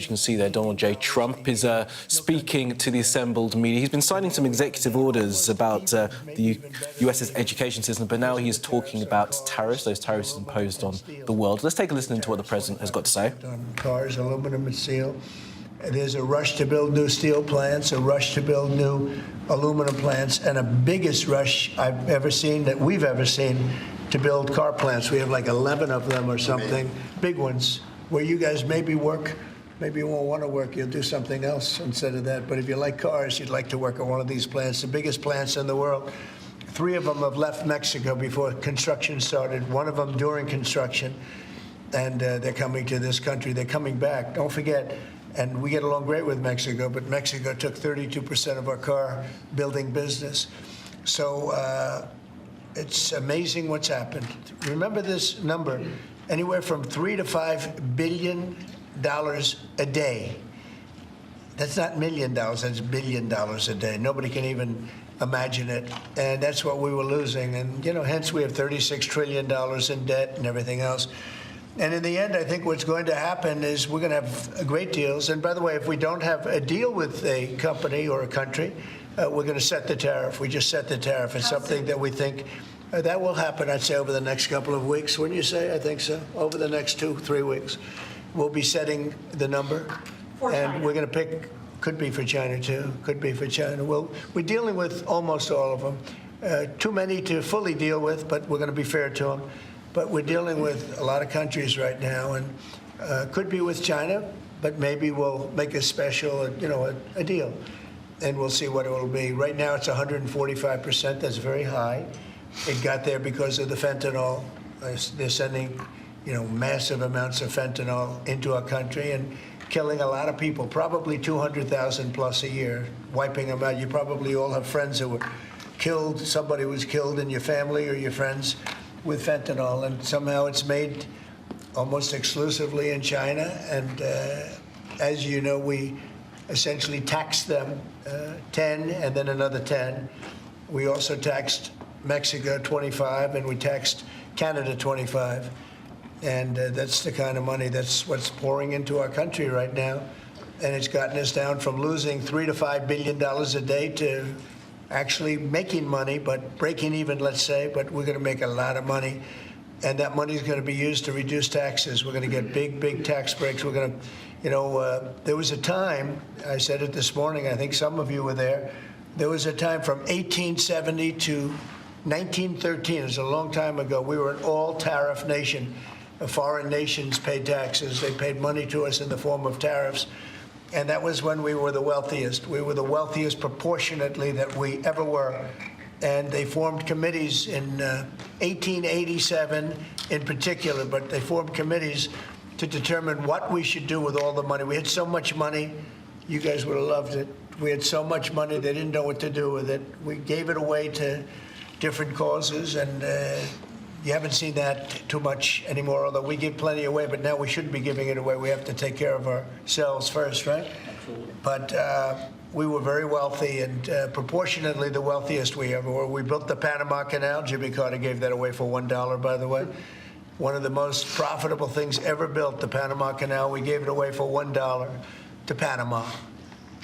You can see there Donald J. Trump is speaking to the assembled media. He's been signing some executive orders about the US's education system, but now he's talking about tariffs, those tariffs imposed on the world. Let's take a listen to what the president has got to say. On cars, aluminum and steel. There's a rush to build new steel plants, a rush to build new aluminum plants, and a biggest rush I've ever seen, that we've ever seen, to build car plants. We have like 11 of them or something, big ones, where you guys maybe work. Maybe you won't want to work, you'll do something else instead of that. But if you like cars, you'd like to work at one of these plants, the biggest plants in the world. 3 of them have left Mexico before construction started, 1 of them during construction, and they're coming to this country. They're coming back. Don't forget, and we get along great with Mexico, but Mexico took 32% of our car building business. So it's amazing what's happened. Remember this number, anywhere from $3 to $5 billion a day. That's not $1 million, that's $1 billion a day. Nobody can even imagine it. And that's what we were losing. And, you know, hence we have $36 trillion in debt and everything else. And in the end, I think what's going to happen is we're going to have great deals. And by the way, if we don't have a deal with a company or a country, we're going to set the tariff. We just set the tariff. It's something that we think that will happen, I'd say, over the next couple of weeks. Wouldn't you say? I think so. Over the next 2-3 weeks. We'll be setting the number, and we're going to pick, could be for China too, could be for China. We're dealing with almost all of them. Too many to fully deal with, but we're going to be fair to them. But we're dealing with a lot of countries right now, and could be with China, but maybe we'll make a special, a deal, and we'll see what it will be. Right now it's 145%. That's very high. It got there because of the fentanyl. They're sending massive amounts of fentanyl into our country and killing a lot of people, probably 200,000 plus a year, wiping them out. You probably all have friends who were killed, somebody was killed in your family or your friends with fentanyl, and somehow it's made almost exclusively in China. And as you know, we essentially taxed them 10 and then another 10. We also taxed Mexico 25, and we taxed Canada 25. And that's the kind of money, that's what's pouring into our country right now. And it's gotten us down from losing $3 to $5 billion a day to actually making money, but breaking even, let's say, but we're going to make a lot of money. And that money is going to be used to reduce taxes. We're going to get big, big tax breaks. We're going to, there was a time, I said it this morning, I think some of you were there was a time from 1870 to 1913, it was a long time ago, we were an all-tariff nation. Foreign nations paid taxes. They paid money to us in the form of tariffs. And that was when we were the wealthiest. We were the wealthiest proportionately that we ever were. And they formed committees in 1887 in particular, but they formed committees to determine what we should do with all the money. We had so much money, you guys would have loved it. We had so much money, they didn't know what to do with it. We gave it away to different causes, and you haven't seen that too much anymore, although we give plenty away, but now we shouldn't be giving it away. We have to take care of ourselves first, right? Absolutely. But we were very wealthy, and proportionately the wealthiest we ever were. We built the Panama Canal. Jimmy Carter gave that away for $1, by the way. One of the most profitable things ever built, the Panama Canal. We gave it away for $1 to Panama.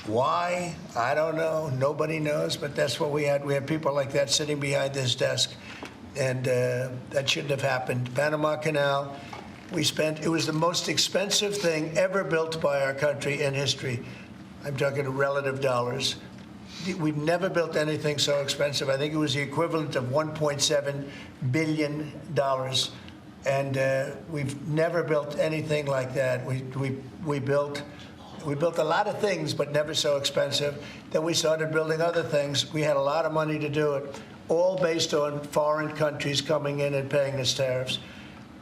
Why? I don't know. Nobody knows, but that's what we had. We had people like that sitting behind this desk. And that shouldn't have happened. Panama Canal, it was the most expensive thing ever built by our country in history. I'm talking relative dollars. We've never built anything so expensive. I think it was the equivalent of $1.7 billion. And we've never built anything like that. We built a lot of things, but never so expensive. Then we started building other things. We had a lot of money to do it, all based on foreign countries coming in and paying us tariffs.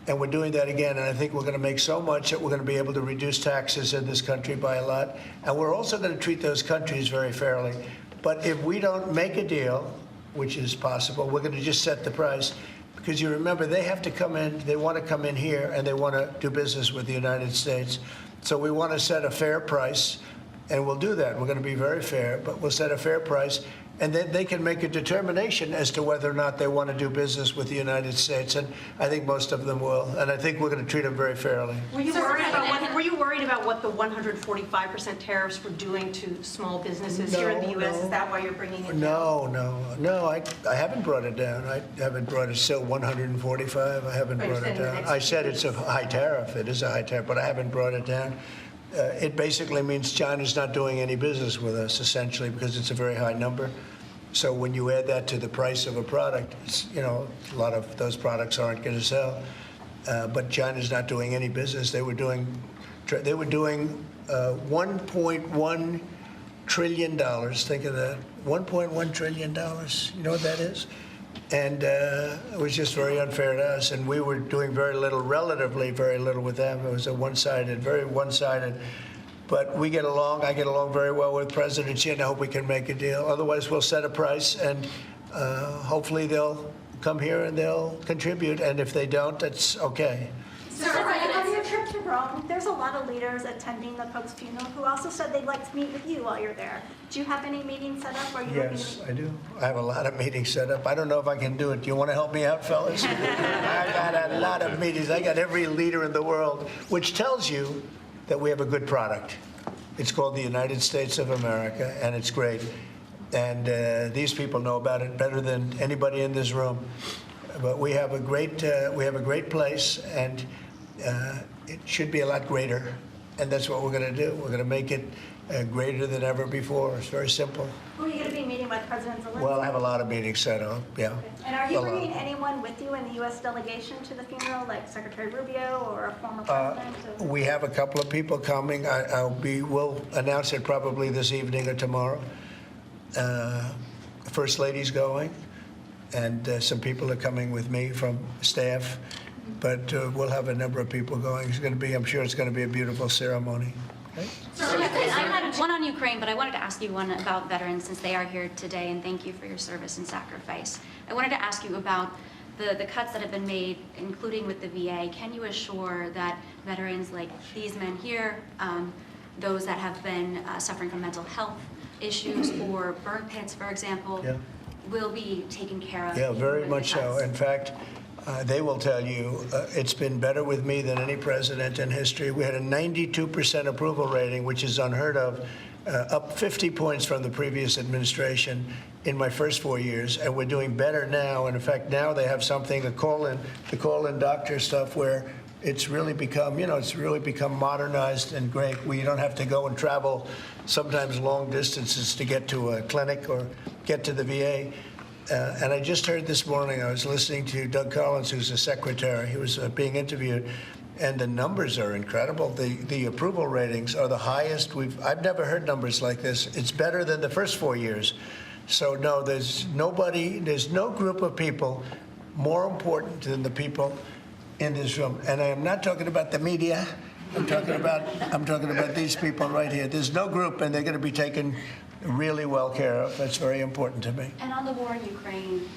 And we're doing that again, and I think we're going to make so much that we're going to be able to reduce taxes in this country by a lot. And we're also going to treat those countries very fairly. But if we don't make a deal, which is possible, we're going to just set the price. Because you remember, they have to come in, they want to come in here, and they want to do business with the United States. So we want to set a fair price, and we'll do that. We're going to be very fair, but we'll set a fair price. And then they can make a determination as to whether or not they want to do business with the United States. And I think most of them will. And I think we're going to treat them very fairly. Were you worried about what the 145% tariffs were doing to small businesses here in the U.S.? Is that why you're bringing it down? No. I haven't brought it down. I haven't brought it still 145. I haven't brought it down. I said it's a high tariff. It is a high tariff, but I haven't brought it down. It basically means China's not doing any business with us, essentially, because it's a very high number. So when you add that to the price of a product, a lot of those products aren't going to sell. But China's not doing any business. They were doing $1.1 trillion. Think of that, $1.1 trillion. You know what that is? And it was just very unfair to us. And we were doing very little, relatively very little with them. It was very one-sided. But we get along. I get along very well with President Xi, and I hope we can make a deal. Otherwise, we'll set a price, and hopefully they'll come here and they'll contribute. And if they don't, that's okay. So on your trip to Rome, there's a lot of leaders attending the Pope's funeral who also said they'd like to meet with you while you're there. Do you have any meetings set up? Or are you Yes, I do. I have a lot of meetings set up. I don't know if I can do it. Do you want to help me out, fellas? I got a lot of meetings. I got every leader in the world, which tells you that we have a good product. It's called the United States of America, and it's great. And these people know about it better than anybody in this room. But we have a great place, and it should be a lot greater. And that's what we're going to do. We're going to make it greater than ever before. It's very simple. Who are you going to be meeting with, President Zelensky? Well, I have a lot of meetings set up, yeah. And are you bringing anyone with you in the U.S. delegation to the funeral, like Secretary Rubio or a former president? We have a couple of people coming. We'll announce it probably this evening or tomorrow. First Lady's going, and some people are coming with me from staff. But we'll have a number of people going. I'm sure it's going to be a beautiful ceremony. Okay? So I had one on Ukraine, but I wanted to ask you one about veterans since they are here today, and thank you for your service and sacrifice. I wanted to ask you about the cuts that have been made, including with the VA. Can you assure that veterans like these men here, those that have been suffering from mental health issues or burn pits, for example, will be taken care of? Yeah, very much so. In fact, they will tell you it's been better with me than any president in history. We had a 92% approval rating, which is unheard of, up 50 points from the previous administration in my first 4 years, and we're doing better now. And in fact, now they have something, the call-in doctor stuff, where it's really become, modernized and great. We don't have to go and travel sometimes long distances to get to a clinic or get to the VA. And I just heard this morning, I was listening to Doug Collins, who's the secretary. He was being interviewed, and the numbers are incredible. The approval ratings are the highest I've never heard numbers like this. It's better than the first 4 years. So no, there's no group of people more important than the people in this room. And I am not talking about the media. I'm talking about these people right here. There's no group, and they're going to be taken really well care of. That's very important to me. And on the war in Ukraine,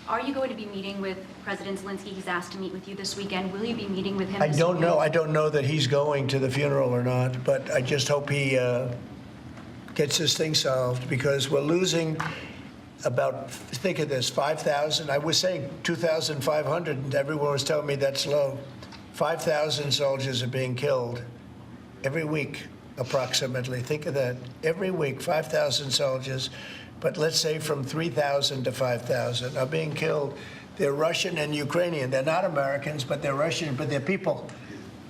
are you going to be meeting with President Zelensky? He's asked to meet with you this weekend. Will you be meeting with him? I don't know. I don't know that he's going to the funeral or not, but I just hope he gets this thing solved, because we're losing about, think of this, 5,000. I was saying 2,500, and everyone was telling me that's low. 5,000 soldiers are being killed every week. Approximately. Think of that. Every week, 5,000 soldiers, but let's say from 3,000 to 5,000 are being killed. They're Russian and Ukrainian. They're not Americans, but they're Russian, but they're people.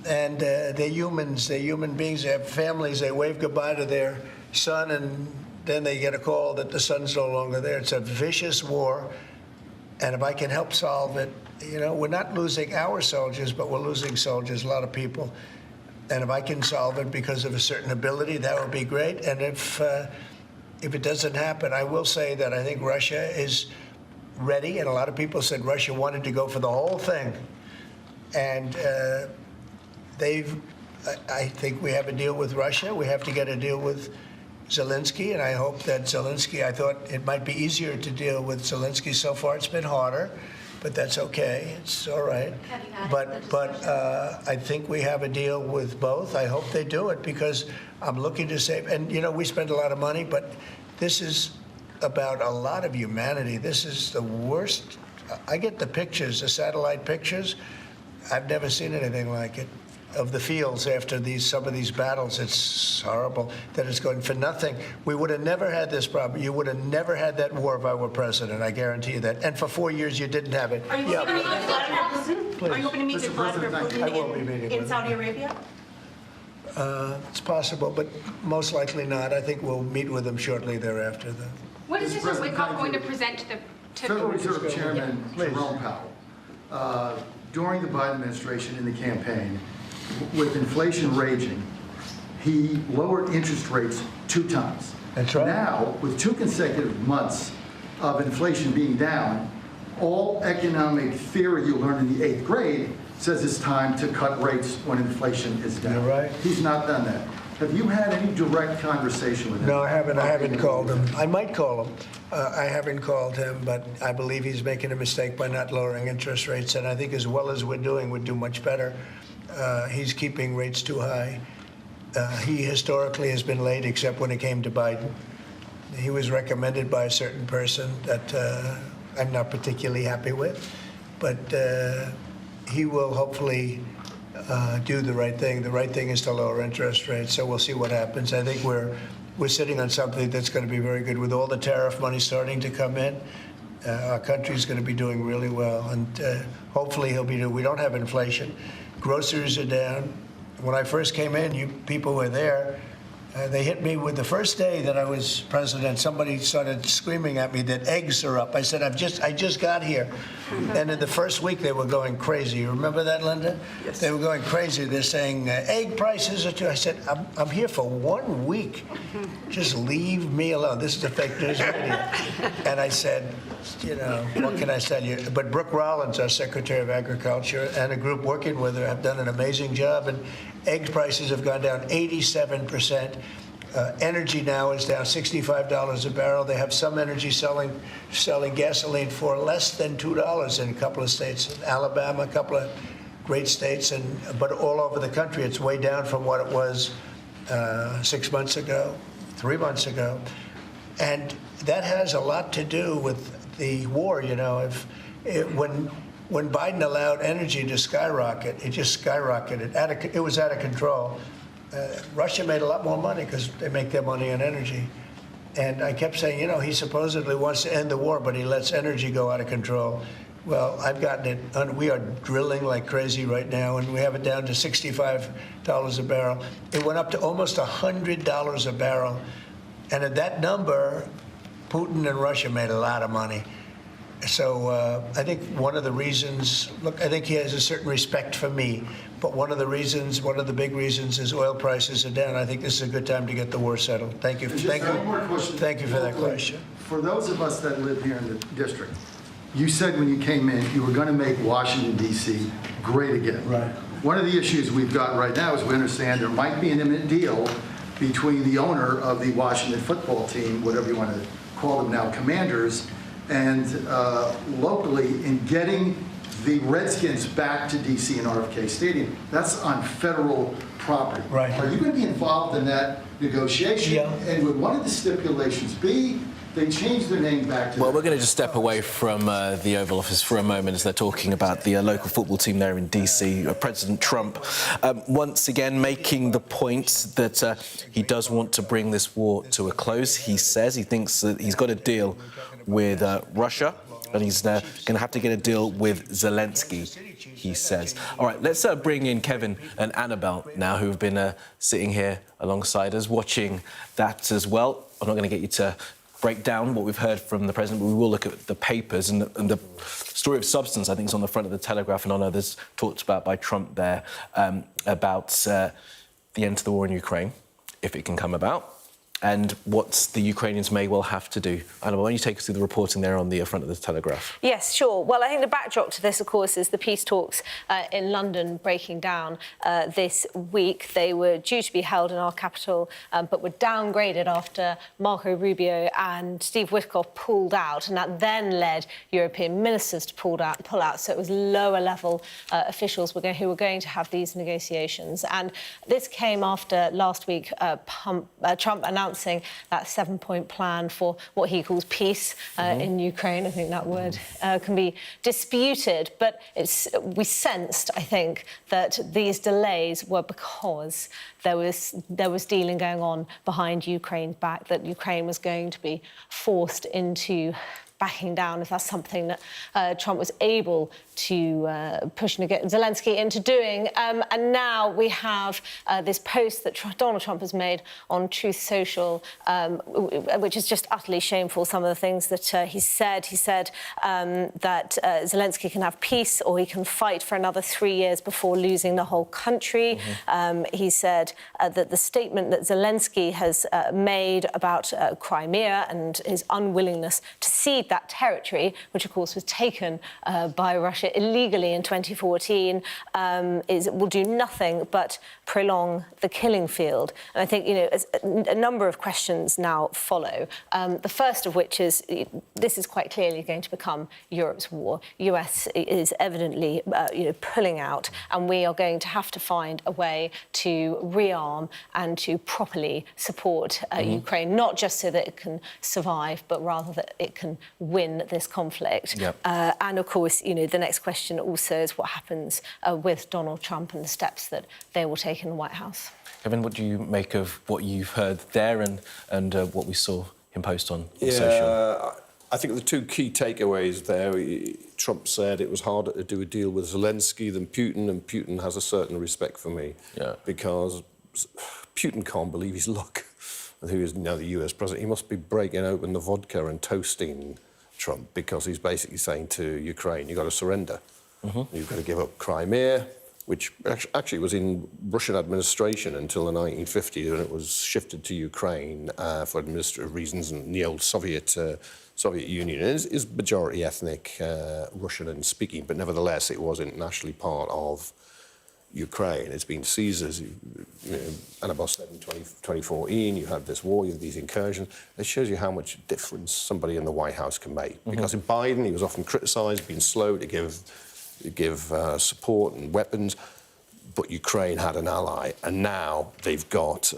And they're humans. They're human beings. They have families. They wave goodbye to their son, and then they get a call that the son's no longer there. It's a vicious war. And if I can help solve it, we're not losing our soldiers, but we're losing soldiers, a lot of people. And if I can solve it because of a certain ability, that would be great. And if it doesn't happen, I will say that I think Russia is ready. And a lot of people said Russia wanted to go for the whole thing. And I think we have a deal with Russia. We have to get a deal with Zelensky. And I hope that Zelensky, I thought it might be easier to deal with Zelensky. So far, it's been harder. But that's okay. It's all right. But I think we have a deal with both. I hope they do it, because I'm looking to save. And we spend a lot of money, but this is about a lot of humanity. This is the worst. I get the pictures, the satellite pictures. I've never seen anything like it of the fields after some of these battles. It's horrible that it's going for nothing. We would have never had this problem. You would have never had that war if I were president. I guarantee you that. And for 4 years, you didn't have it. Are you hoping to meet with Vladimir Putin? Are you hoping to meet with Vladimir I will be meeting Putin with in him. Saudi Arabia? It's possible, but most likely not. I think we'll meet with him shortly thereafter, though. What is Mr. Witkoff going to present to the Federal Reserve Chairman Jerome Powell, during the Biden administration in the campaign, with inflation raging, he lowered interest rates 2 times. That's right. Now, with 2 consecutive months of inflation being down, all economic theory you learned in the 8th grade says it's time to cut rates when inflation is down. You're right. He's not done that. Have you had any direct conversation with him? No, I haven't. I haven't called him. I might call him. I haven't called him, but I believe he's making a mistake by not lowering interest rates. And I think as well as we're doing, we'd do much better. He's keeping rates too high. He historically has been late, except when it came to Biden. He was recommended by a certain person that I'm not particularly happy with, but he will hopefully do the right thing. The right thing is to lower interest rates, so we'll see what happens. I think we're sitting on something that's going to be very good. With all the tariff money starting to come in, our country's going to be doing really well, and hopefully he'll be doing. We don't have inflation. Groceries are down. When I first came in, you people were there. They hit me with the first day that I was president. Somebody started screaming at me that eggs are up. I said, I just got here. And in the first week, they were going crazy. You remember that, Linda? Yes. They were going crazy. They're saying egg prices are too. I said, I'm here for 1 week. Just leave me alone. This is a fake news media. And I said, you know, what can I tell you? But Brooke Rollins, our Secretary of Agriculture, and a group working with her have done an amazing job. And egg prices have gone down 87%. Energy now is down $65 a barrel. They have some energy selling gasoline for less than $2 in a couple of states. In Alabama, a couple of great states, but all over the country, it's way down from what it was 6 months ago, 3 months ago. And that has a lot to do with the war. You know, when Biden allowed energy to skyrocket, it just skyrocketed. It was out of control. Russia made a lot more money because they make their money on energy. And I kept saying, you know, he supposedly wants to end the war, but he lets energy go out of control. Well, I've gotten it. We are drilling like crazy right now, and we have it down to $65 a barrel. It went up to almost $100 a barrel. And at that number, Putin and Russia made a lot of money. So I think one of the reasons, look, I think he has a certain respect for me, but one of the big reasons is oil prices are down. I think this is a good time to get the war settled. Thank you. Thank you for that question. For those of us that live here in the district, you said when you came in, you were going to make Washington, D.C. great again. Right. One of the issues we've got right now is we understand there might be an imminent deal between the owner of the Washington football team, whatever you want to call them now, Commanders, and locally in getting the Redskins back to D.C. and RFK Stadium. That's on federal property. Right. Are you going to be involved in that negotiation? Yeah. And would one of the stipulations be they change their name back to... Well, we're going to just step away from the Oval Office for a moment as they're talking about the local football team there in D.C. President Trump once again making the point that he does want to bring this war to a close. He says he thinks that he's got a deal with Russia, and he's going to have to get a deal with Zelensky, he says. All right, let's bring in Kevin and Annabelle now, who have been sitting here alongside us, watching that as well. I'm not going to get you to break down what we've heard from the president, but we will look at the papers and the story of substance, I think, is on the front of the Telegraph and on others talked about by Trump there, about the end to the war in Ukraine, if it can come about, and what the Ukrainians may well have to do. Anna, why don't you take us through the reporting there on the front of the Telegraph? Yes, sure. Well, I think the backdrop to this, of course, is the peace talks in London breaking down this week. They were due to be held in our capital, but were downgraded after Marco Rubio and Steve Witkoff pulled out, and that then led European ministers to pull out. So it was lower-level officials who were going to have these negotiations. And this came after last week Trump announced announcing that 7-point plan for what he calls peace in Ukraine. I think that word can be disputed, but we sensed, I think, that these delays were because there was dealing going on behind Ukraine's back, that Ukraine was going to be forced into backing down if that's something that Trump was able to push Zelensky into doing. And now we have this post that Donald Trump has made on Truth Social, which is just utterly shameful, some of the things that he said. He said that Zelensky can have peace or he can fight for another 3 years before losing the whole country. He said that the statement that Zelensky has made about Crimea and his unwillingness to cede that territory, which of course was taken by Russia illegally in 2014, will do nothing but prolong the killing field. And I think, a number of questions now follow. The first of which is, this is quite clearly going to become Europe's war. US is evidently, pulling out, and we are going to have to find a way to rearm and to properly support Ukraine, not just so that it can survive, but rather that it can win this conflict. Yep. And of course, the next question also is what happens with Donald Trump and the steps that they will take in the White House. Kevin, what do you make of what you've heard there and what we saw him post on social? I think the two key takeaways there, Trump said it was harder to do a deal with Zelensky than Putin, and Putin has a certain respect for me. Yeah. Because Putin can't believe his luck. Who is now the US president, he must be breaking open the vodka and toasting Trump, because he's basically saying to Ukraine, you've got to surrender. You've got to give up Crimea, which actually was in Russian administration until the 1950s, when it was shifted to Ukraine for administrative reasons, and the old Soviet Union is majority ethnic Russian and speaking, but nevertheless it was internationally part of Ukraine. It's been seized, as Annabelle said, in 2014. You had this war, you had these incursions. It shows you how much difference somebody in the White House can make. Because in Biden, he was often criticised, being slow to give support and weapons, but Ukraine had an ally, and now they've got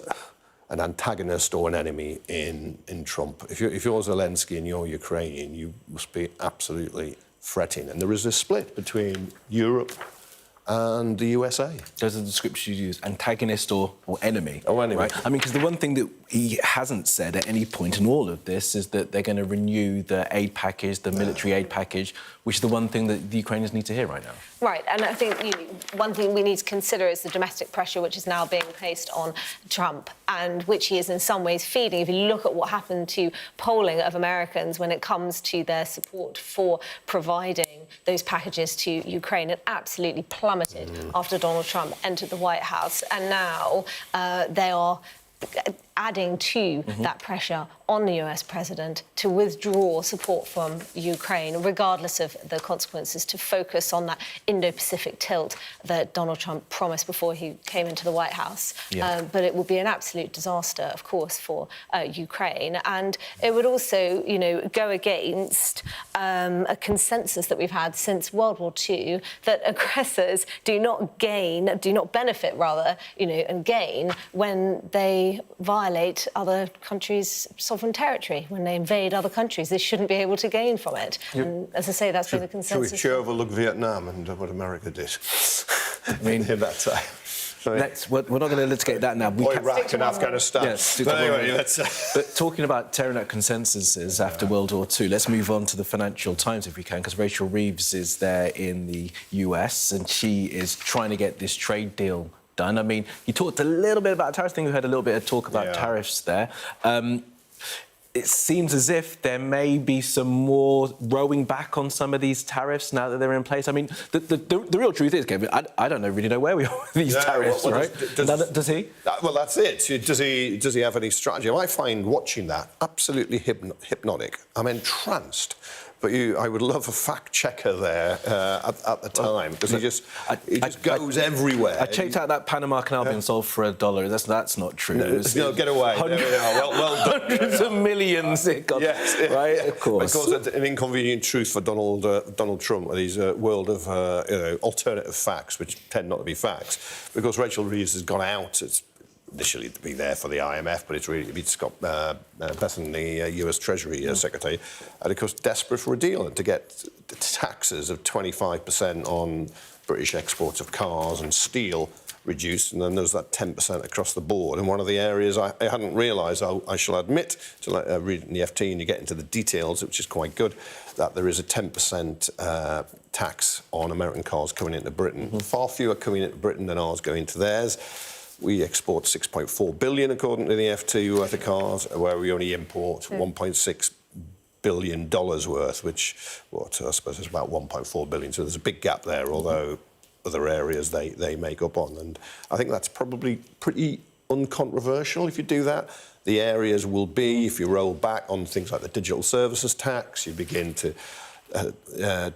an antagonist or an enemy in Trump. If you're Zelensky and you're Ukrainian, you must be absolutely fretting. And there is a split between Europe and the USA. Those are the descriptions you use, antagonist or enemy. Oh, enemy. Right? I mean, because the one thing that he hasn't said at any point in all of this is that they're going to renew the aid package, the military aid package, which is the one thing that the Ukrainians need to hear right now. Right, and I think one thing we need to consider is the domestic pressure which is now being placed on Trump, and which he is in some ways feeding. If you look at what happened to polling of Americans when it comes to their support for providing those packages to Ukraine, it absolutely plummeted after Donald Trump entered the White House. And now they are adding to that pressure on the US president to withdraw support from Ukraine, regardless of the consequences, to focus on that Indo-Pacific tilt that Donald Trump promised before he came into the White House. Yeah. But it will be an absolute disaster, of course, for Ukraine. And it would also, go against a consensus that we've had since World War II, that aggressors do not benefit, and gain when they violate other countries' sovereign territory, when they invade other countries. They shouldn't be able to gain from it. Yep. And as I say, that's been the consensus. Should we overlook Vietnam and what America did? I mean, in that time. we're not going to litigate that now. Iraq and Afghanistan. Yes, but anyway, But talking about tearing up consensuses after World War II, let's move on to the Financial Times if we can, because Rachel Reeves is there in the US and she is trying to get this trade deal done. I mean, you talked a little bit about tariffs. I think we heard a little bit of talk about tariffs there. It seems as if there may be some more rowing back on some of these tariffs now that they're in place. I mean, the real truth is, Kevin, I don't really know where we are with these tariffs, right? Does he? Well, that's it. Does he have any strategy? I find watching that absolutely hypnotic. I'm entranced. But I would love a fact checker there at the time, because he just goes everywhere. I checked out that Panama Canal being sold for $1. That's not true. No, get away. There we are. Well done. Hundreds of millions it got, right? Of course. Of course, an inconvenient truth for Donald Trump with his world of alternative facts, which tend not to be facts, because Rachel Reeves has gone out initially to be there for the IMF, but it's Scott Bessent, the US Treasury Secretary, and of course desperate for a deal and to get taxes of 25% on British exports of cars and steel reduced, and then there's that 10% across the board. And one of the areas I hadn't realised, I shall admit, to read in the FT and you get into the details, which is quite good, that there is a 10% tax on American cars coming into Britain. Far fewer coming into Britain than ours go into theirs. We export 6.4 billion, according to the FT, worth of cars, where we only import 1.6 billion dollars worth, which, I suppose is about 1.4 billion. So there's a big gap there, although other areas they make up on. And I think that's probably pretty uncontroversial if you do that. The areas will be, if you roll back on things like the digital services tax, you begin to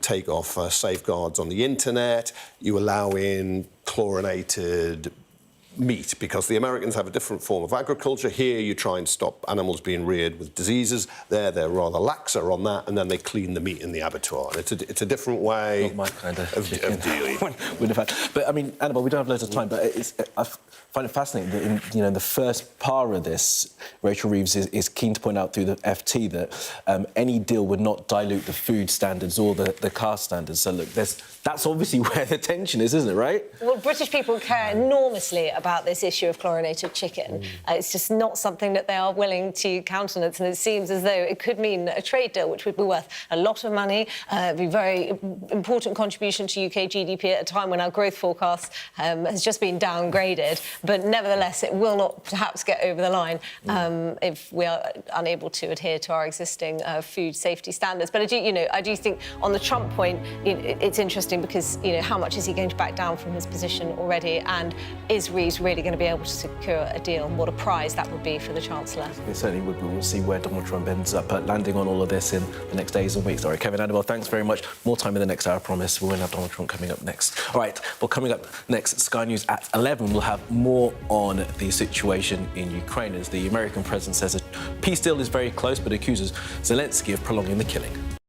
take off safeguards on the internet, you allow in chlorinated meat, because the Americans have a different form of agriculture. Here you try and stop animals being reared with diseases. There they're rather laxer on that, and then they clean the meat in the abattoir. And it's a different way Not my kind of dealing. Would have had. But I mean, Annabelle, we don't have loads of time, but I find it fascinating that in the first part of this, Rachel Reeves is keen to point out through the FT that any deal would not dilute the food standards or the car standards. So look, that's obviously where the tension is, isn't it, right? Well, British people care enormously about this issue of chlorinated chicken. It's just not something that they are willing to countenance, and it seems as though it could mean a trade deal which would be worth a lot of money, be a very important contribution to UK GDP at a time when our growth forecast has just been downgraded. But nevertheless, it will not perhaps get over the line if we are unable to adhere to our existing food safety standards. But I do think on the Trump point, it's interesting because how much is he going to back down from his position already, and is Reeves really going to be able to secure a deal, and what a prize that would be for the Chancellor? It certainly would. We'll see where Donald Trump ends up landing on all of this in the next days and weeks. All right, Kevin, Annabelle, thanks very much. More time in the next hour, I promise. We'll have Donald Trump coming up next. All right, well, coming up next, Sky News at 11, we'll have more on the situation in Ukraine as the American president says a peace deal is very close, but accuses Zelensky of prolonging the killing.